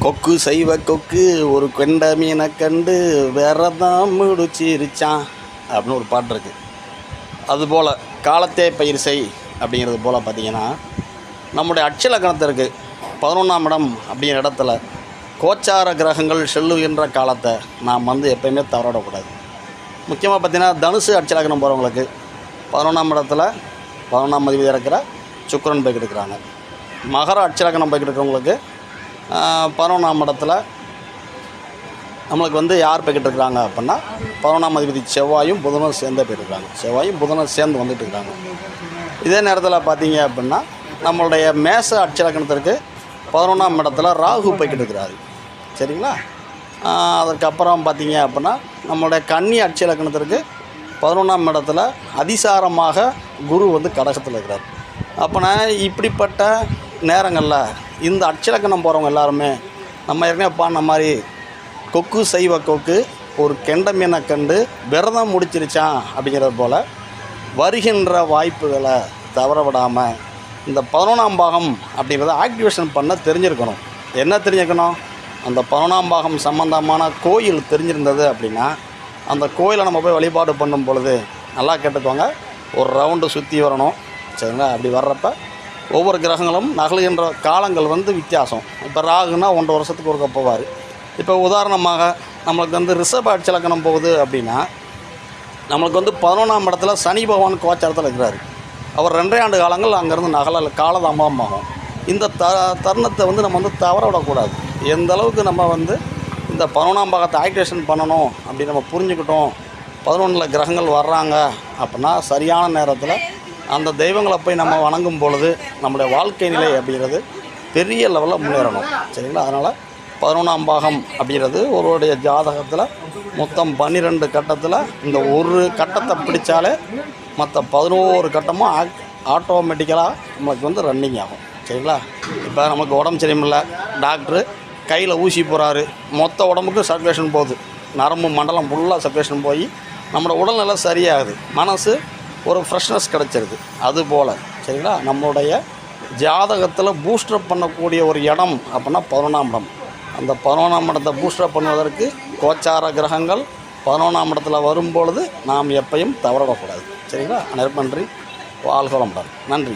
கொக்கு செய்வ கொக்கு ஒரு கெண்ட மீனை கண்டு வேறதான் முடிச்சிருச்சான் அப்படின்னு ஒரு பாட்டு இருக்குது. அதுபோல் காலத்தே பயிர் செய் அப்படிங்கிறது போல் பார்த்திங்கன்னா நம்முடைய அட்சலக்கணத்திற்கு 11ஆம் இடம் அப்படிங்கிற இடத்துல கோச்சார கிரகங்கள் செல்லுகின்ற காலத்தை நாம் எப்போயுமே தவறவிடக்கூடாது. முக்கியமாக பார்த்திங்கன்னா தனுசு அட்சலக்கணம் போகிறவங்களுக்கு 11ஆம் இடத்துல 11ஆம் அதிபதி இருக்கிற சுக்கிரன் போய்கிட்டு இருக்கிறாங்க. மகர அட்சலக்கணம் போய்கிட்டு இருக்கிறவங்களுக்கு 11ஆம் இடத்துல நம்மளுக்கு யார் போய்கிட்டு இருக்கிறாங்க அப்படின்னா 11ஆம் அதிபதி செவ்வாயும் புதனும் சேர்ந்தே போயிருக்கிறாங்க. செவ்வாயும் புதனும் சேர்ந்து வந்துட்டு இருக்காங்க. இதே நேரத்தில் பார்த்தீங்க அப்படின்னா நம்மளுடைய மேச அட்சலக்கணத்திற்கு 11ஆம் இடத்துல ராகு போய்கிட்டு இருக்கிறாரு. சரிங்களா? அதுக்கப்புறம் பார்த்தீங்க அப்படின்னா நம்மளுடைய கன்னி அட்சலக்கணத்திற்கு 11ஆம் இடத்துல அதிசாரமாக குரு கடகத்தில் இருக்கிறார். அப்போனா இப்படிப்பட்ட நேரங்களில் இந்த அட்சலக்கணம் போகிறவங்க எல்லாருமே நம்ம ஏற்கனவே பாடின மாதிரி கொக்கு செய்வ கொக்கு ஒரு கெண்ட மீனை கண்டு விரதம் முடிச்சிருச்சான் அப்படிங்கிறது போல் வருகின்ற வாய்ப்புகளை தவற விடாமல் இந்த 11ஆம் பாகம் அப்படிங்கிறத ஆக்டிவேஷன் பண்ண தெரிஞ்சிருக்கணும். என்ன தெரிஞ்சுக்கணும்? அந்த 11ஆம் பாகம் சம்மந்தமான கோயில் தெரிஞ்சிருந்தது அப்படின்னா அந்த கோயிலை நம்ம போய் வழிபாடு பண்ணும் பொழுது நல்லா கேட்டுக்கோங்க, ஒரு ரவுண்டு சுற்றி வரணும். சரிங்களா? அப்படி வர்றப்ப ஒவ்வொரு கிரகங்களும் நகலுகின்ற காலங்கள் வித்தியாசம். இப்போ ராகுனா 1.5 வருஷத்துக்கு ஒருக்க போவார். இப்போ உதாரணமாக நம்மளுக்கு ரிஷப அட்சலக்கணம் போகுது அப்படின்னா நம்மளுக்கு 11ஆம் இடத்துல சனி பகவான் கோச்சாரத்தில் இருக்கிறார். அவர் 2.5 ஆண்டு காலங்கள் அங்கேருந்து நகல காலதாமதமாகும். இந்த தருணத்தை நம்ம தவற விடக்கூடாது. எந்த அளவுக்கு நம்ம இந்த 11ஆம் பாகத்தை ஆக்டிவேஷன் பண்ணணும் அப்படின்னு நம்ம புரிஞ்சுக்கிட்டோம். 11ல் கிரகங்கள் வர்றாங்க அப்படின்னா சரியான நேரத்தில் அந்த தெய்வங்களை போய் நம்ம வணங்கும் பொழுது நம்முடைய வாழ்க்கை நிலை அப்படிங்கிறது பெரிய லெவலில் முன்னேறணும். சரிங்களா? அதனால் 11ஆம் பாகம் அப்படிங்கிறது ஒருவருடைய ஜாதகத்தில் மொத்தம் 12 கட்டத்தில் இந்த ஒரு கட்டத்தை பிடித்தாலே மற்ற 11 கட்டமும் ஆட்டோமேட்டிக்கலாக நம்மளுக்கு ரன்னிங் ஆகும். சரிங்களா? இப்போ நமக்கு உடம்பு சரியில்லை, டாக்டரு கையில் ஊசி போகிறாரு, மொத்த உடம்புக்கு சர்க்குலேஷன் போகுது, நரம்பு மண்டலம் ஃபுல்லாக சர்க்குலேஷன் போய் நம்மளோட உடல்நிலை சரியாகுது, மனசு ஒரு ஃப்ரெஷ்னஸ் கிடச்சிருது. அதுபோல் சரிங்களா, நம்மளுடைய ஜாதகத்தில் பூஸ்டர் பண்ணக்கூடிய ஒரு இடம் அப்படின்னா 11ஆம் இடம். அந்த 11ஆம் இடத்தை பூஸ்டர் பண்ணுவதற்கு கோச்சார கிரகங்கள் 11ஆம் இடத்துல வரும்பொழுது நாம் எப்பையும் தவறவிடக்கூடாது. சரிங்களா? நன்றி. வாழ்க வளமுடன். நன்றி.